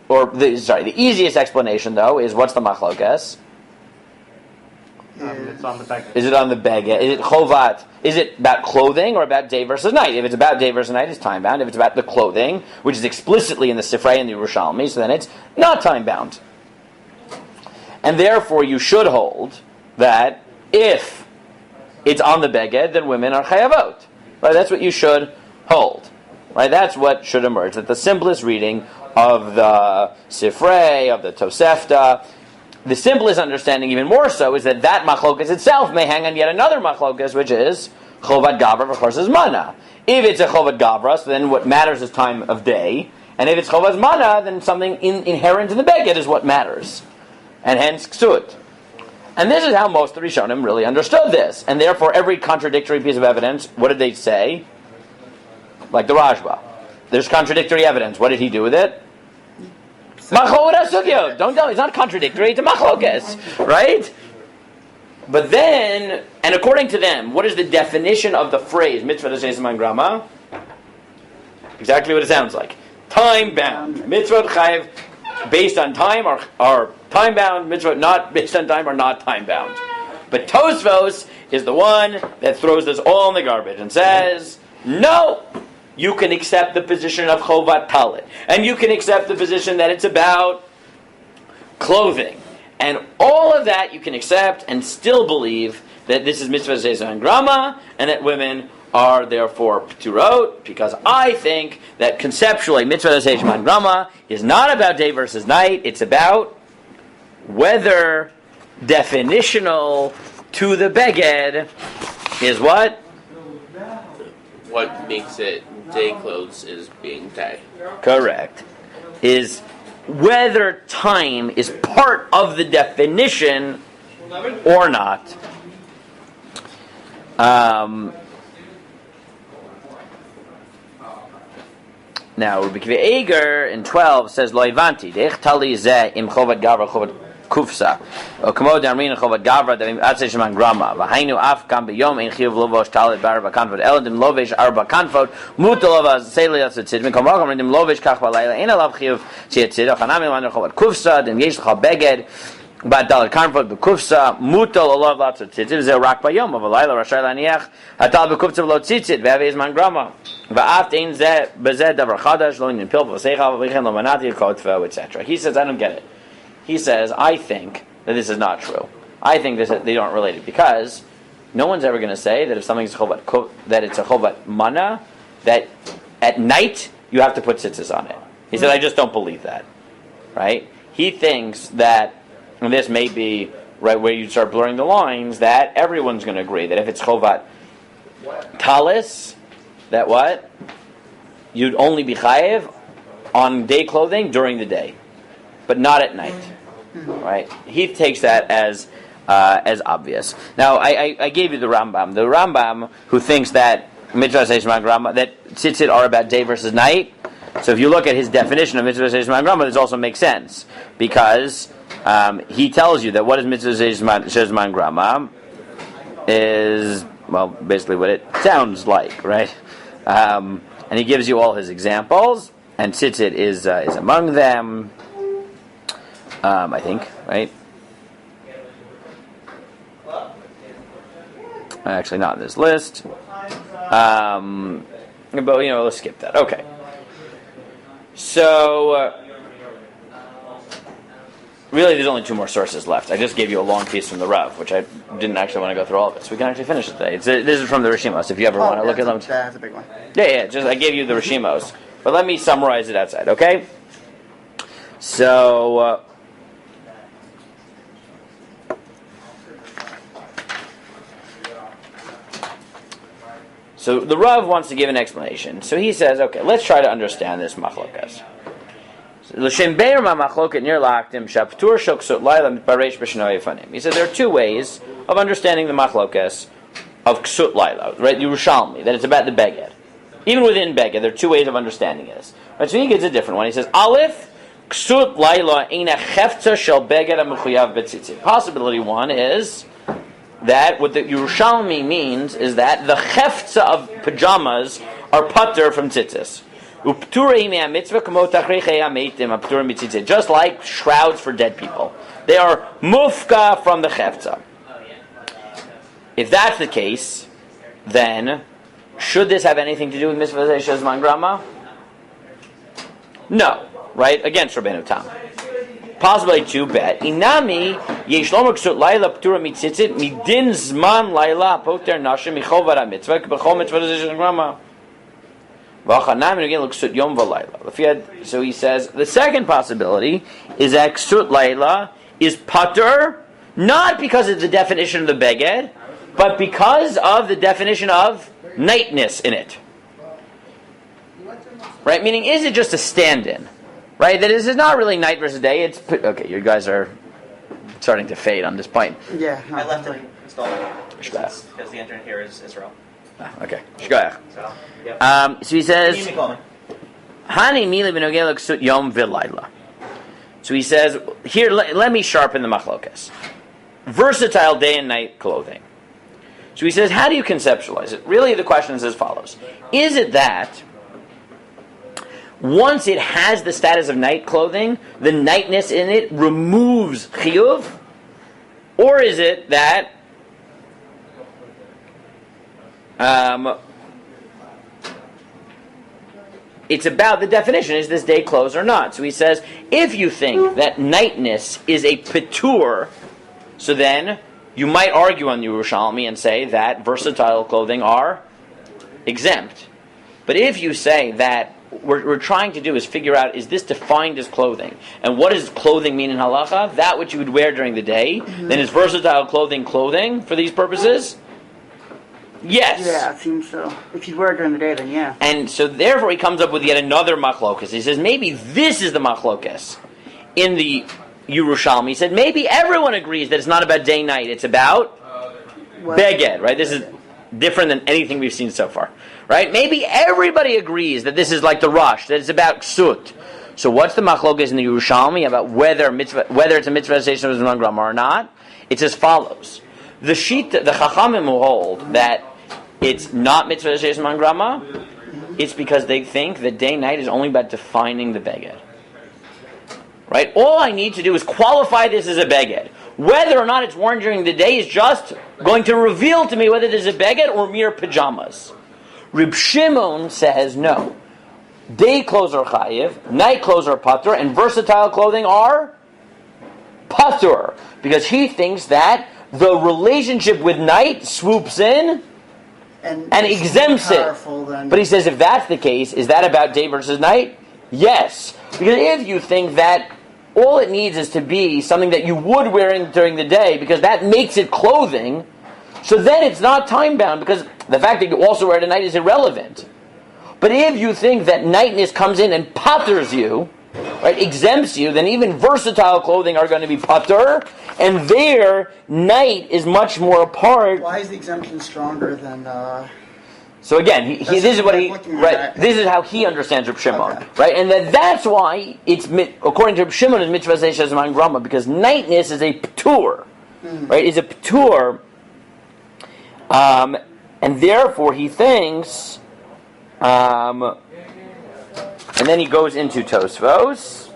the easiest explanation though is what's the machlokas? It's on the beged. Is it on the beged? Is it chovat? Is it about clothing or about day versus night? If it's about day versus night, it's time bound. If it's about the clothing, which is explicitly in the Sifrei and the Yerushalmi, so then it's not time bound. And therefore, you should hold that if it's on the beged, then women are chayavot. Right? That's what you should hold. Right? That's what should emerge. That the simplest reading of the Sifrei, of the Tosefta, the simplest understanding, even more so, is that machlokas itself may hang on yet another machlokas, which is chovat gavra versus mana. If it's a chovat gavra, so then what matters is time of day, and if it's chovat mana, then something inherent in the beged is what matters, and hence ksut. And this is how most of the Rishonim really understood this, and therefore every contradictory piece of evidence, what did they say? Like the Rashba. There's contradictory evidence. What did he do with it? Don't tell me, it's not contradictory, it's a machlokas, right? But then, and according to them, what is the definition of the phrase mitzvat Aseh Shehazman HaGrama? Exactly what it sounds like. Time bound. Mitzvot chayiv based on time are time bound, mitzvot not based on time are not time bound. But Tosfos is the one that throws this all in the garbage and says, no! You can accept the position of chovat talit, and you can accept the position that it's about clothing, and all of that you can accept and still believe that this is mitzvah Aseh Shehazman HaGrama, and that women are therefore p'turot, because I think that conceptually mitzvah Aseh Shehazman HaGrama is not about day versus night, it's about whether definitional to the beged is what? What makes it day clothes is being day. Correct. Is whether time is part of the definition or not. Now, Rabbi Akiva Eiger in 12 says, Lo Ivanti, Deich Tali Zeh im Chovat Gavra Chovat Kufsa, O Kamo Damrin Chovat Gavra Davim Aseh Shehazman HaGrama, V'hainu Af Kam B'yom Ein Chiyuv Lovosh Talit Bar B'kanfot, Eladim Lovesh Arba Kanfot, Mutal of Seili Tzitzit, Min Kamakam Redim Lovesh Kach B'Layla, Ein Alav Chiyuv Tzitzit, Chanami Lander Chovat Kufsa, Dem Yesh L'cha Beged, Bad Dalit Kanfot B'Kufsa, Mutal Olav Latz Tzitzit, Zeh Rak B'yom, Of Alayla Rashai Laniach, Hatal B'Kufsa V'lo Tzitzit, V'Aseh Shehazman HaGrama, V'aft Ein Zeh B'Zeh Davar Chadash, Lo Nin Pil V'Seicha V'Vichen Lo Manati Kotva, etc. He says, I don't get it. He says, I think that this is not true. I think they don't relate it because no one's ever going to say that if something's that it's a chovat mana, that at night you have to put tzitzis on it. He said, I just don't believe that. Right? He thinks that, and this may be right where you start blurring the lines, that everyone's going to agree that if it's chovat talis, that what? You'd only be chayev on day clothing during the day, but not at night. Right? He takes that as obvious. Now, I gave you the Rambam. The Rambam, who thinks that mitzvat Aseh Shehazman HaGrama, that tzitzit are about day versus night. So if you look at his definition of mitzvat Aseh Shehazman HaGrama, this also makes sense because he tells you that what is mitzvat Aseh Shehazman HaGrama is, well, basically what it sounds like, right? And he gives you all his examples, and tzitzit is among them. I think, right? Actually, not in this list. But, let's skip that. Okay. So, really, there's only two more sources left. I just gave you a long piece from the Rav, which I didn't actually want to go through all of it. So we can actually finish it today. This is from the Rishimos, if you ever want to look at them. That's a big one. Yeah, just I gave you the Rishimos. But let me summarize it outside, okay? So... So the Rav wants to give an explanation. So he says, okay, let's try to understand this machlokas. He said there are two ways of understanding the machlokas of ksut laila, right? Yerushalmi, that it's about the beged. Even within beged, there are two ways of understanding this. Right? So he gives a different one. He says, Aleph, ksut laila eina cheftza shel beged ha-mechuyav b'tzitzit. Possibility one is that what the Yerushalmi means is that the cheftza of pajamas are pater from tzitzis. Just like shrouds for dead people. They are mufka from the cheftza. If that's the case, then should this have anything to do with mitzvat Aseh Shehazman HaGrama? No. Right? Against Rabbeinu Tam. Possibly to bet. Inami yesh lo ksut laila ptura mitzitzit midin zman laila poter nashim michovar hamitzvah b'chol mitzvah Aseh Shehazman HaGrama. So he says the second possibility is that ksut laila is pater not because of the definition of the beged, but because of the definition of nightness in it. Right? Meaning, is it just a stand-in? Right, that this is not really night versus day. It's okay. You guys are starting to fade on this point. Yeah, I left it installed Shkoyach. because the internet here is Israel. Okay, Shkoyach. So, yep. So he says, You can call me. Hani mili b'nogel ksut yom v'layla. So he says, here, let me sharpen the machlokas. Versatile day and night clothing. So he says, how do you conceptualize it? Really, the question is as follows: is it that once it has the status of night clothing, the nightness in it removes chiyuv? Or is it that it's about the definition, is this day clothes or not? So he says, if you think that nightness is a patur, so then you might argue on Yerushalmi and say that versatile clothing are exempt. But if you say that we're trying to do is figure out, is this defined as clothing? And what does clothing mean in halacha? That which you would wear during the day. Mm-hmm. Then is versatile clothing for these purposes? Yes. Yeah, it seems so. If you wear it during the day, then yeah. And so therefore he comes up with yet another machlokas. He says maybe this is the machlokas in the Yerushalmi. He said maybe everyone agrees that it's not about day-night. It's about beged, right? This is different than anything we've seen so far, right? Maybe everybody agrees that this is like the Rush, that it's about ksut. So what's the machlokes in the Yerushalmi about whether it's a mitzvah Aseh Shehazman HaGrama or not? It's as follows. The Chachamim will hold that it's not mitzvah Aseh Shehazman HaGrama. It's because they think that day-night is only about defining the beged. Right? All I need to do is qualify this as a beged. Whether or not it's worn during the day is just going to reveal to me whether there's a beged or mere pajamas. Reb Shimon says no. Day clothes are chayiv, night clothes are patur, and versatile clothing are patur. Because he thinks that the relationship with night swoops in and exempts it. But he says if that's the case, is that about day versus night? Yes. Because if you think that all it needs is to be something that you would wear during the day, because that makes it clothing, so then it's not time-bound, because the fact that you also wear it at night is irrelevant. But if you think that nightness comes in and patters you, right, exempts you, then even versatile clothing are going to be patur, and there, night is much more a part. Why is the exemption stronger than... So again, this is what this is how he understands Reb Shimon, okay. Right? And that's why it's, according to Reb Shimon, is mitzvah Aseh Shehazman HaGrama, because nightness is a patur, right? Is a patur, and therefore he thinks, and then he goes into Tosfos.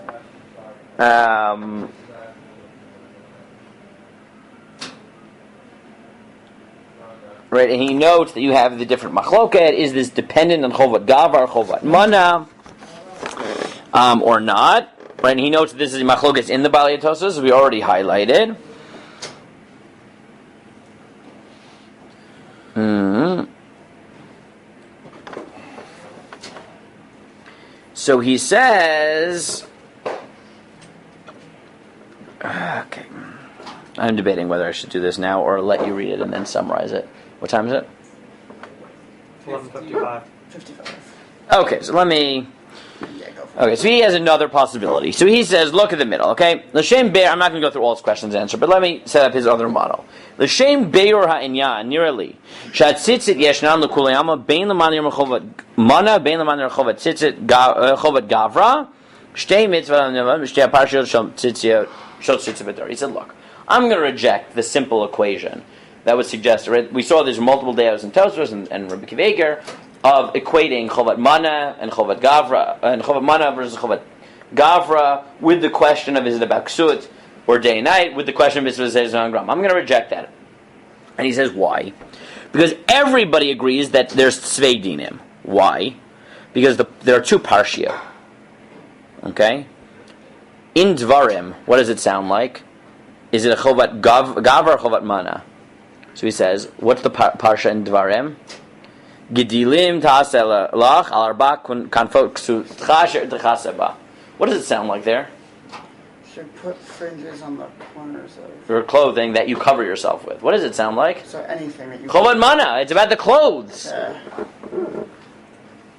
Right, and he notes that you have the different machloket. Is this dependent on chovat gavar, chovat mana, or not? Right, and he notes that this is machloket in the Balei Tosfos, as we already highlighted. So he says, okay, I'm debating whether I should do this now or let you read it and then summarize it. What time is it? 11:55. 55. Okay, so let me... Okay, so he has another possibility. So he says, look at the middle, okay? L'shem be'er, I'm not going to go through all his questions and answer, but let me set up his other model. L'shem be'er ha'inyan, nirali, shat tzitzit yeshnan l'kuleyama, bein l'manir m'chovat mana, bein l'manir m'chovat tzitzit, chovat gavra, shtei mitzvah l'nevam, shtei aparshiyot shal tzitzit b'dor. He said, look, I'm going to reject the simple equation that would suggest, right? We saw there's multiple days in Tosfos and Rabbi Akiva Eiger of equating chovat mana and chovat gavra, and chovat mana versus chovat gavra, with the question of is it about ksut or day and night, with the question of mitzvah Aseh Shehazman HaGrama. I'm going to reject that. And he says, why? Because everybody agrees that there's tzvei dinim. Why? Because there are two parshia. Okay? In Dvarim, what does it sound like? Is it a chovat gavra or chovat mana? So he says, what's the parsha in Dvarim? Gedilim ta'aseh lach al arba kanfot kashrut-kosher t'chaseba. What does it sound like there? Should put fringes on the corners of Your clothing that you cover yourself with. What does it sound like? so anything that you Chovat mana. It's about the clothes.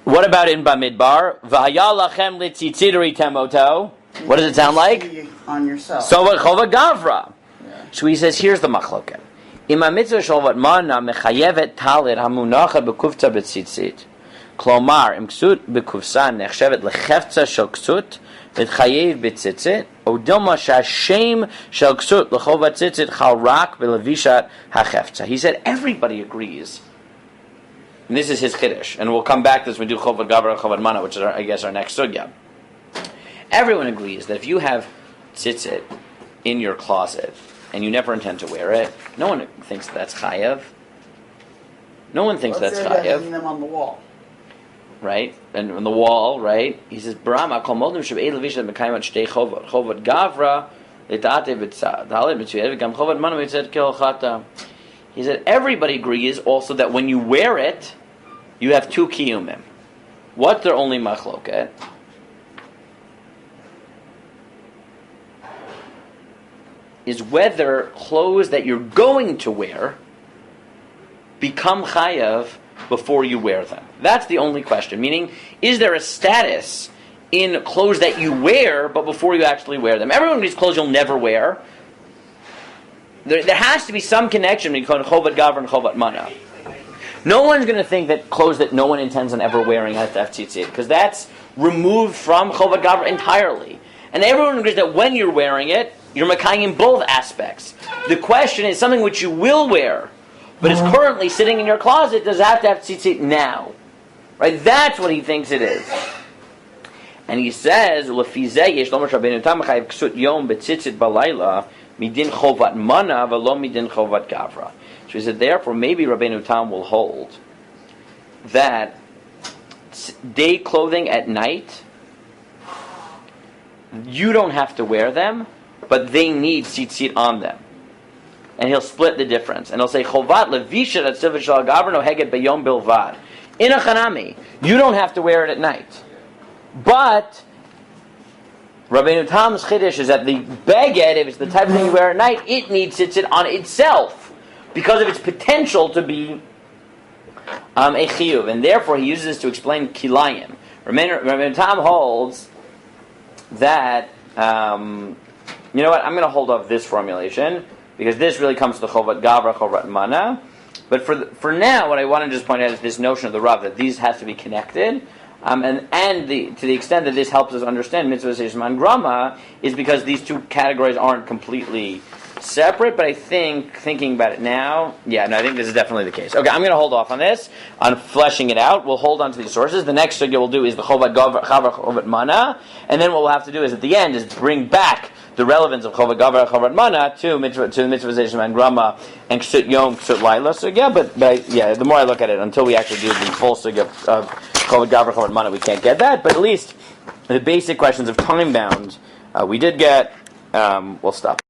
What about in Bamidbar? V'haya lachem litzitzidri temoto. What does it sound like? see on yourself. So what chovat gavra. Yeah. So he says, here's the machloket. Im mitzvah chovat mana mechayevet talit hamunacha bekufta betzitzit. Klomar im ksut bekufsa nechshevet lechefza shel ksut v'tchayev betzitzit odilma shashem shel ksut lechovat tzitzit chal rak belevishat hachefza. He said everybody agrees. And this is his chiddush, and we'll come back to this when we do chovat gavra and chovat mana, which is I guess our next sugya. Everyone agrees that if you have tzitzit in your closet and you never intend to wear it, no one thinks that's chayav. No one thinks Let's that's say they're chayav, hanging them on the wall. right? And on the wall, right? He says, "Brahma kol modim shebei levishat mekaymat shtei chovot gavra letate v'tzad dalit mitzvah v'gam chovot mana mitzvah kilchata." He said everybody agrees also that when you wear it, you have two kiyumim. What's their only machloket? Is whether clothes that you're going to wear become chayav before you wear them. That's the only question. Meaning, is there a status in clothes that you wear, but before you actually wear them? Everyone needs clothes you'll never wear. There has to be some connection between chovat gavra and chovat mana. No one's going to think that clothes that no one intends on ever wearing have to have tzitzit, because that's removed from chovat gavra entirely. And everyone agrees that when you're wearing it, you're makayim both aspects. The question is something which you will wear, but is currently sitting in your closet, does it have to have tzitzit now? Right? That's what he thinks it is. And he says, "Lefizeh yesh lomer Rabbeinu Tam chayav ksut yom betzitzit balayla midin chovat mana v'lo midin chovat gavra." So he said, therefore, maybe Rabbeinu Tam will hold that day clothing at night, you don't have to wear them, but they need tzitzit on them. And he'll split the difference. And he'll say, Chovat levisha at silver shal gavra no heget beyom bilvad. In a chanami, you don't have to wear it at night. But Rabbeinu Tam's chiddush is that the beged, if it's the type of thing you wear at night, it needs tzitzit on itself because of its potential to be a chiyuv. And therefore he uses this to explain kilayim. Rabbeinu Tam holds that, you know what, I'm going to hold off this formulation, because this really comes to chovat gavra, chovat mana. But for now, what I want to just point out is this notion of the Rav, that these have to be connected. To the extent that this helps us understand mitzvat Aseh Shehazman HaGrama is because these two categories aren't completely separate, but I think, thinking about it now, I think this is definitely the case. Okay, I'm going to hold off on this, on fleshing it out. We'll hold on to these sources. The next sugya we'll do is the chovat gavra, chovat mana, and then what we'll have to do is at the end is bring back the relevance of chovat gavra, chovat mana to mitzvah Aseh Shehazman HaGrama and ksut yom, ksut laila sugya. But the more I look at it, until we actually do the full sugya of chovat gavra, chovat mana, we can't get that. But at least the basic questions of time bound, we did get. We'll stop.